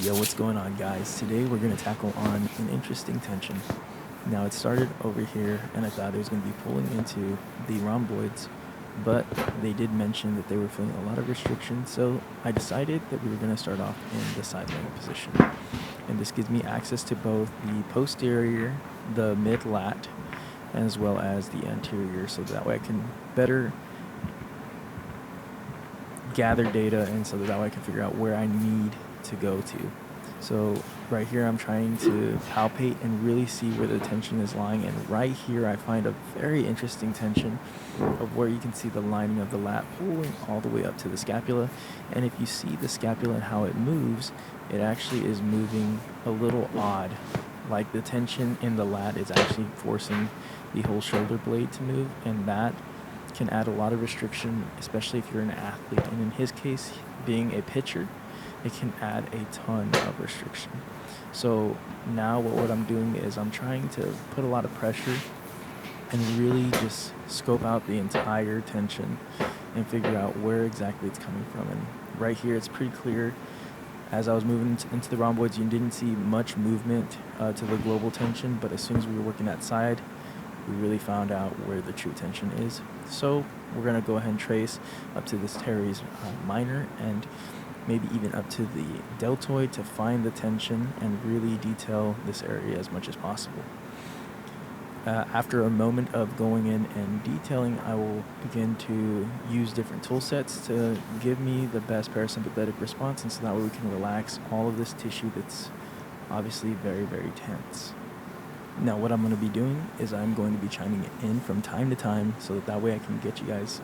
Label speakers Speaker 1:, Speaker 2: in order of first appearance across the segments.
Speaker 1: Yo, what's going on, guys? Today we're going to tackle on an interesting tension. Now, it started over here, and I thought it was going to be pulling into the rhomboids, but they did mention that they were feeling a lot of restriction, so I decided that we were going to start off in the sidelying position. And this gives me access to both the posterior, the mid-lat, as well as the anterior, so that way I can better gather data, and so that way I can figure out where I need to go to. So right here I'm trying to palpate and really see where the tension is lying, and right here I find a very interesting tension of where you can see the lining of the lat pulling all the way up to the scapula. And if you see the scapula and how it moves, it actually is moving a little odd, like the tension in the lat is actually forcing the whole shoulder blade to move, and that can add a lot of restriction, especially if you're an athlete. And in his case, being a pitcher, it can add a ton of restriction. So now what I'm doing is I'm trying to put a lot of pressure and really just scope out the entire tension and figure out where exactly it's coming from. And right here it's pretty clear. As I was moving into the rhomboids, you didn't see much movement to the global tension, but as soon as we were working that side, we really found out where the true tension is. So we're going to go ahead and trace up to this teres minor and maybe even up to the deltoid to find the tension and really detail this area as much as possible. After a moment of going in and detailing, I will begin to use different tool sets to give me the best parasympathetic response, and so that way we can relax all of this tissue that's obviously very, very tense. Now what I'm going to be doing is I'm going to be chiming it in from time to time, so that way I can get you guys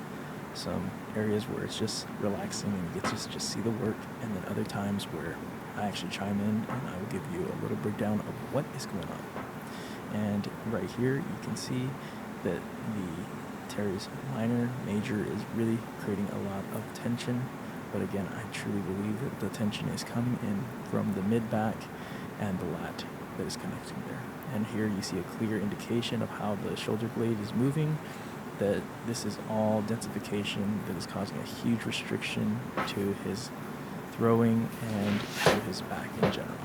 Speaker 1: some areas where it's just relaxing and you get to just see the work, and then other times where I actually chime in and I will give you a little breakdown of what is going on. And right here you can see that the teres minor major is really creating a lot of tension, but again, I truly believe that the tension is coming in from the mid-back and the lat that is connecting there. And here you see a clear indication of how the shoulder blade is moving, that this is all densification that is causing a huge restriction to his throwing and to his back in general.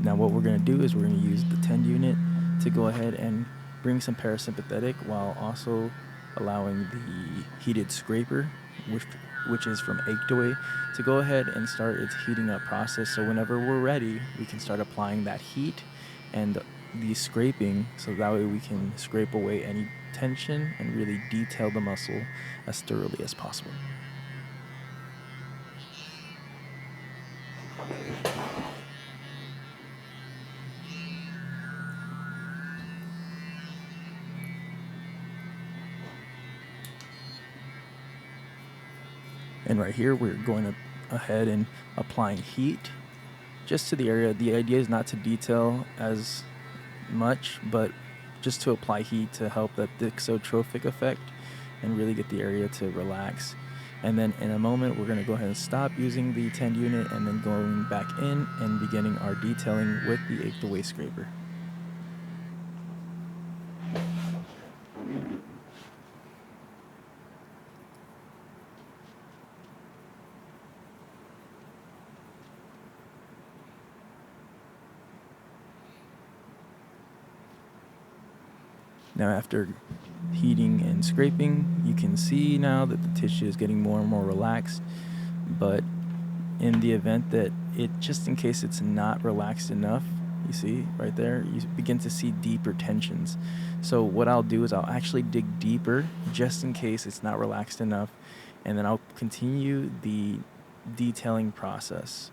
Speaker 1: Now what we're going to do is we're going to use the 10 unit to go ahead and bring some parasympathetic while also allowing the heated scraper, which is from Achedaway, to go ahead and start its heating up process. So whenever we're ready, we can start applying that heat and the scraping, so that way we can scrape away any tension and really detail the muscle as thoroughly as possible. And right here, we're going ahead and applying heat just to the area. The idea is not to detail as much, but just to apply heat to help that thixotrophic effect and really get the area to relax. And then in a moment, we're going to go ahead and stop using the 10 unit and then going back in and beginning our detailing with the Achedaway scraper. Now after heating and scraping, you can see now that the tissue is getting more and more relaxed, but in the event that just in case it's not relaxed enough, you see right there, you begin to see deeper tensions. So what I'll do is I'll actually dig deeper just in case it's not relaxed enough, and then I'll continue the detailing process.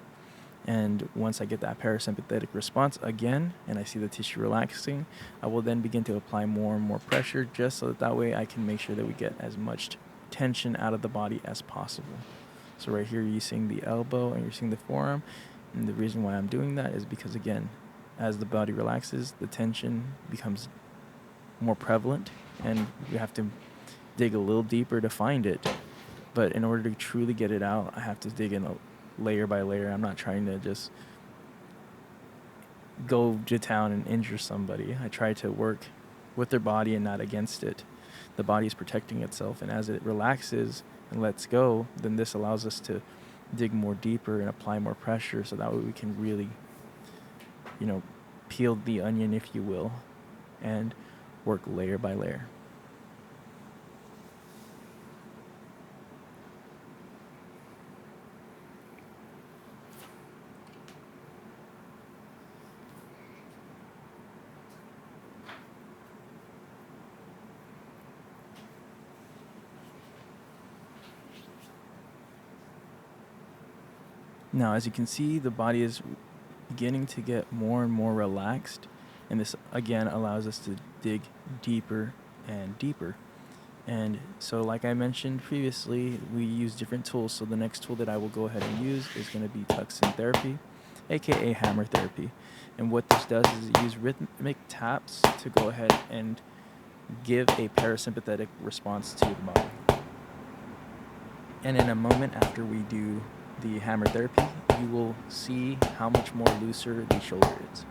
Speaker 1: And once I get that parasympathetic response again, and I see the tissue relaxing, I will then begin to apply more and more pressure, just so that way I can make sure that we get as much tension out of the body as possible. So right here, you're seeing the elbow and you're seeing the forearm. And the reason why I'm doing that is because, again, as the body relaxes, the tension becomes more prevalent, and you have to dig a little deeper to find it. But in order to truly get it out, I have to dig in layer by layer. I'm not trying to just go to town and injure somebody. I try to work with their body and not against it. The body is protecting itself, and as it relaxes and lets go, then this allows us to dig more deeper and apply more pressure, so that way we can really, peel the onion, if you will, and work layer by layer. Now, as you can see, the body is beginning to get more and more relaxed, and this again allows us to dig deeper and deeper. And so, like I mentioned previously, we use different tools. So the next tool that I will go ahead and use is going to be Tok Sen therapy, aka hammer therapy. And what this does is it uses rhythmic taps to go ahead and give a parasympathetic response to the body. And in a moment after we do the hammer therapy, you will see how much more looser the shoulder is.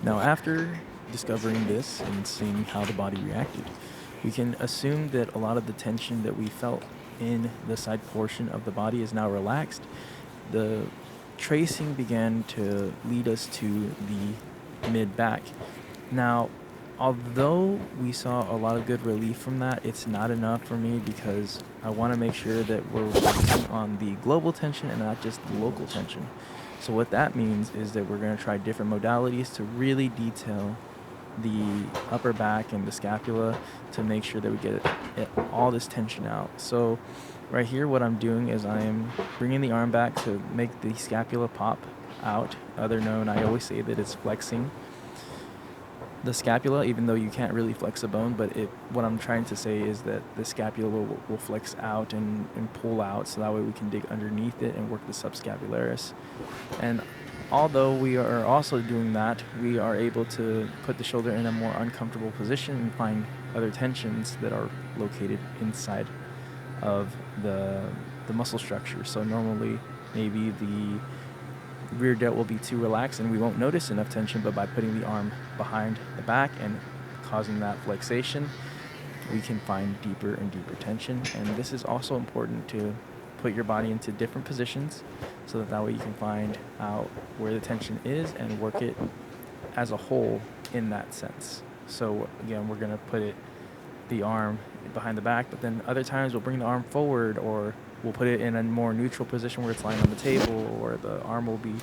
Speaker 1: Now, after discovering this and seeing how the body reacted, we can assume that a lot of the tension that we felt in the side portion of the body is now relaxed. The tracing began to lead us to the mid-back. Now, although we saw a lot of good relief from that, it's not enough for me because I want to make sure that we're focusing on the global tension and not just the local tension. So what that means is that we're going to try different modalities to really detail the upper back and the scapula to make sure that we get all this tension out. So right here, what I'm doing is I am bringing the arm back to make the scapula pop out. I always say that it's flexing the scapula, even though you can't really flex a bone, but what I'm trying to say is that the scapula will flex out and pull out, so that way we can dig underneath it and work the subscapularis. And although we are also doing that, we are able to put the shoulder in a more uncomfortable position and find other tensions that are located inside of the muscle structure. So normally maybe the rear delt will be too relaxed and we won't notice enough tension, but by putting the arm behind the back and causing that flexation, we can find deeper and deeper tension. And this is also important to put your body into different positions so that way you can find out where the tension is and work it as a whole in that sense. So again, we're going to put the arm behind the back, but then other times we'll bring the arm forward, or we'll put it in a more neutral position where it's lying on the table, or the arm will be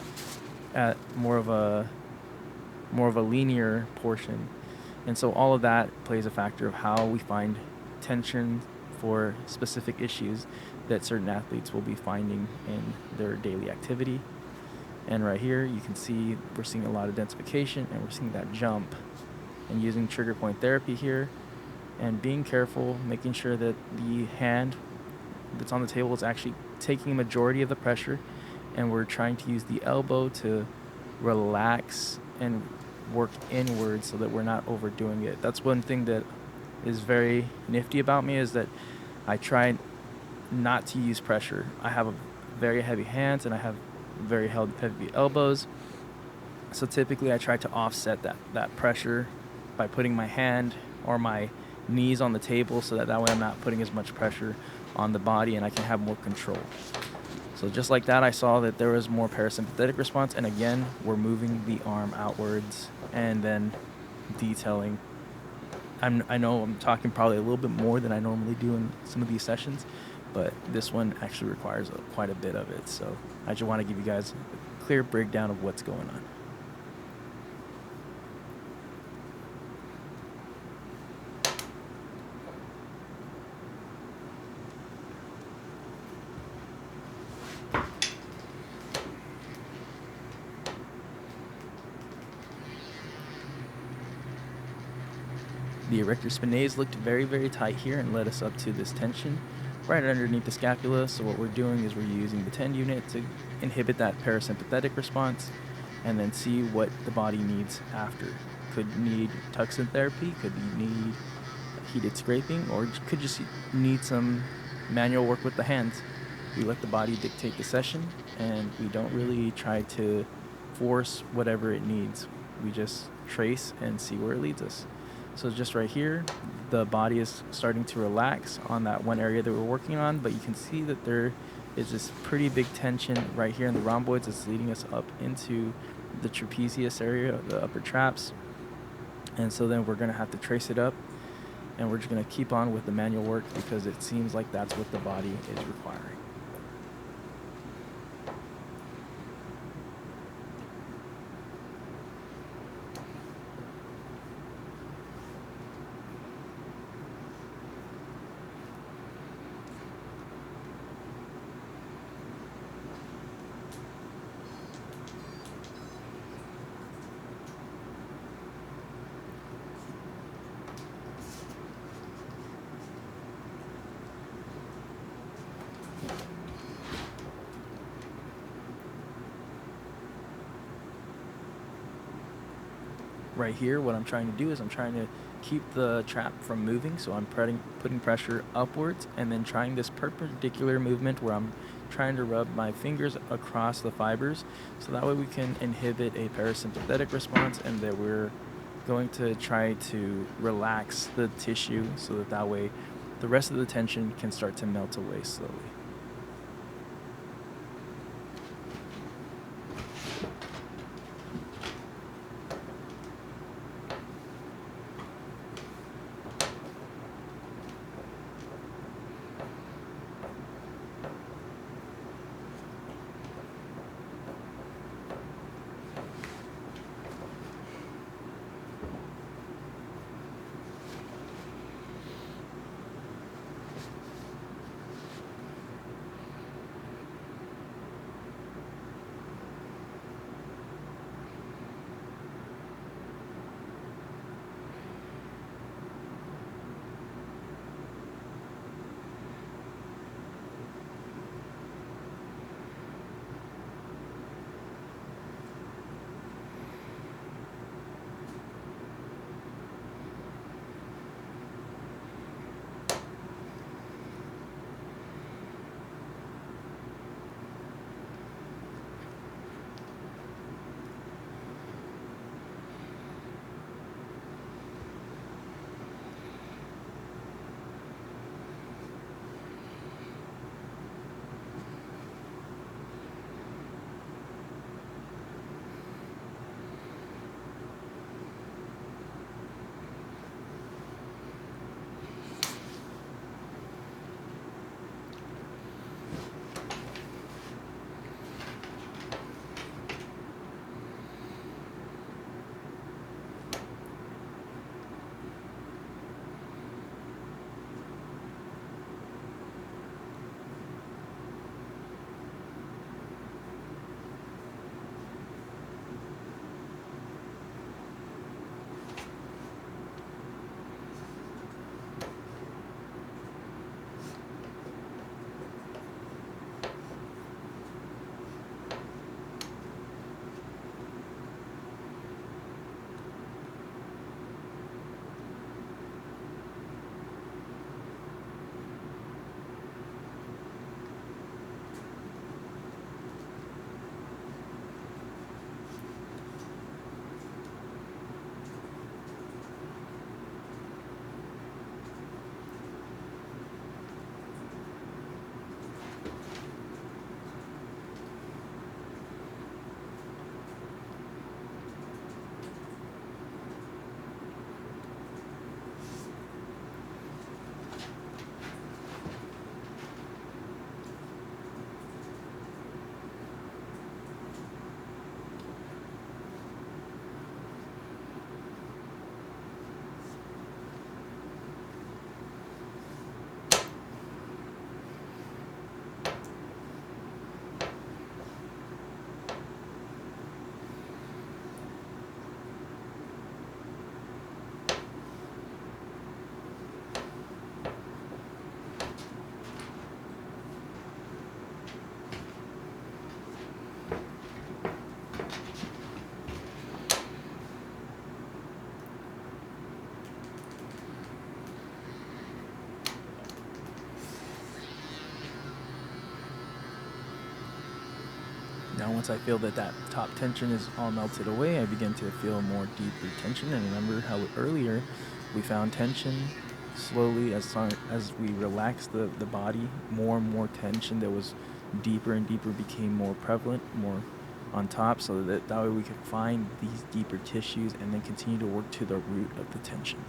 Speaker 1: at more of a linear portion. And so all of that plays a factor of how we find tension for specific issues that certain athletes will be finding in their daily activity. And right here, you can see we're seeing a lot of densification and we're seeing that jump. And using trigger point therapy here and being careful, making sure that the hand that's on the table is actually taking a majority of the pressure, and we're trying to use the elbow to relax and work inward so that we're not overdoing it. That's one thing that is very nifty about me, is that I try not to use pressure. I have a very heavy hands and I have very heavy elbows, so typically I try to offset that pressure by putting my hand or my knees on the table, so that way I'm not putting as much pressure on the body and I can have more control. So just like that, I saw that there was more parasympathetic response, and again, we're moving the arm outwards and then detailing. I know I'm talking probably a little bit more than I normally do in some of these sessions, but this one actually requires quite a bit of it. So I just want to give you guys a clear breakdown of what's going on. The erector spinae looked very, very tight here and led us up to this tension right underneath the scapula. So what we're doing is we're using the 10 unit to inhibit that parasympathetic response and then see what the body needs after. Could need Tok Sen therapy, could need heated scraping, or could just need some manual work with the hands. We let the body dictate the session, and we don't really try to force whatever it needs. We just trace and see where it leads us. So just right here, the body is starting to relax on that one area that we're working on, but you can see that there is this pretty big tension right here in the rhomboids that's leading us up into the trapezius area, the upper traps. And so then we're going to have to trace it up, and we're just going to keep on with the manual work because it seems like that's what the body is requiring. Right here, what I'm trying to do is I'm trying to keep the trap from moving, so I'm putting pressure upwards and then trying this perpendicular movement where I'm trying to rub my fingers across the fibers, so that way we can inhibit a parasympathetic response and that we're going to try to relax the tissue so that way the rest of the tension can start to melt away slowly. Now once I feel that that top tension is all melted away, I begin to feel more deeper tension. And remember how earlier we found tension slowly as we relaxed the body, more and more tension that was deeper and deeper became more prevalent, more on top, so that way we could find these deeper tissues and then continue to work to the root of the tension.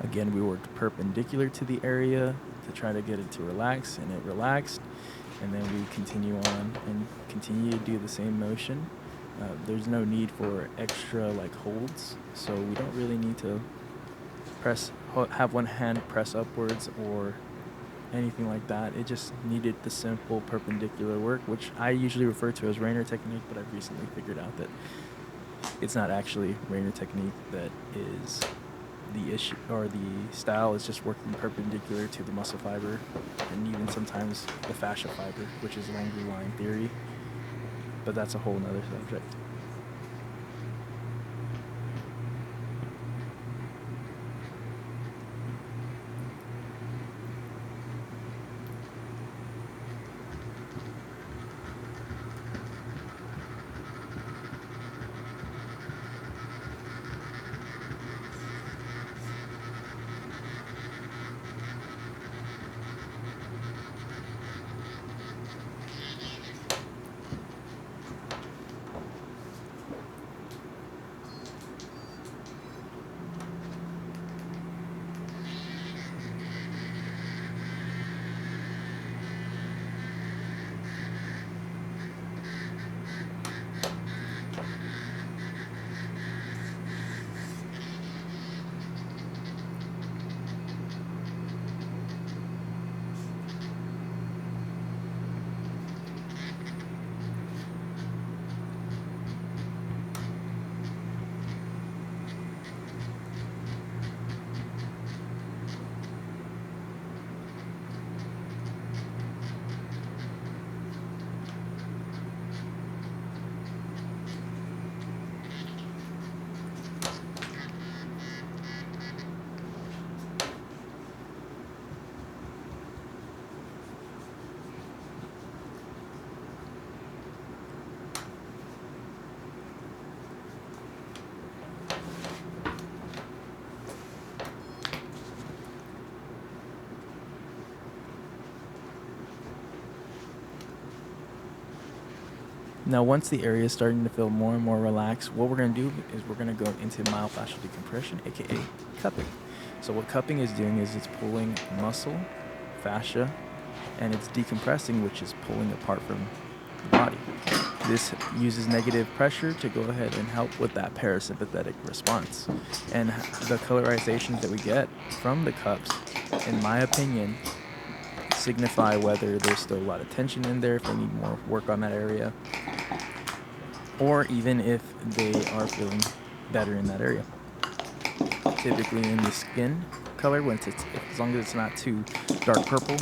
Speaker 1: Again, we worked perpendicular to the area to try to get it to relax, and it relaxed. And then we continue on and continue to do the same motion. There's no need for extra like holds, so we don't really need to have one hand press upwards or anything like that. It just needed the simple perpendicular work, which I usually refer to as Rayner technique, but I've recently figured out that it's not actually Rayner technique that is the issue, or the style is just working perpendicular to the muscle fiber, and even sometimes the fascia fiber, which is longer line theory, but that's a whole nother subject. Now, once the area is starting to feel more and more relaxed, what we're going to do is we're going to go into myofascial decompression, aka cupping. So what cupping is doing is it's pulling muscle, fascia, and it's decompressing, which is pulling apart from the body. This uses negative pressure to go ahead and help with that parasympathetic response. And the colorizations that we get from the cups, in my opinion, signify whether there's still a lot of tension in there, if they need more work on that area, or even if they are feeling better in that area. Typically in the skin color, as long as it's not too dark purple,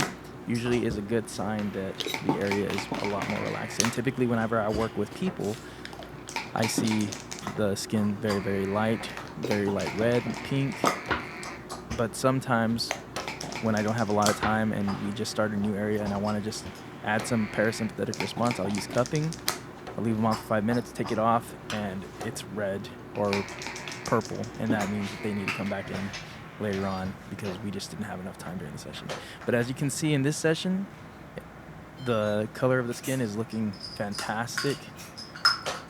Speaker 1: usually is a good sign that the area is a lot more relaxed. And typically whenever I work with people, I see the skin very, very light red, pink. But sometimes when I don't have a lot of time and we just start a new area and I want to just add some parasympathetic response, I'll use cupping. I'll leave them on for 5 minutes, take it off, and it's red or purple, and that means that they need to come back in later on because we just didn't have enough time during the session. But as you can see in this session, the color of the skin is looking fantastic,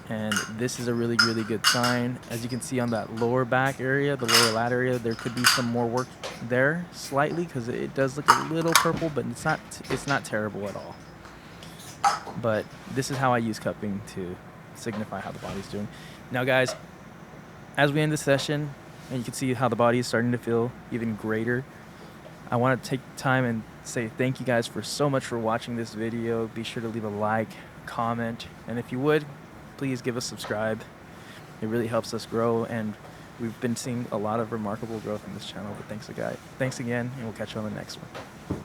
Speaker 1: and this is a really, really good sign. As you can see on that lower back area, the lower lat area, there could be some more work there slightly because it does look a little purple, but it's not terrible at all. But this is how I use cupping to signify how the body's doing. Now guys, as we end the session, and you can see how the body is starting to feel even greater, I want to take time and say thank you guys for so much for watching this video. Be sure to leave a like, comment, and if you would, please give us a subscribe. It really helps us grow, and we've been seeing a lot of remarkable growth in this channel. But thanks again, and we'll catch you on the next one.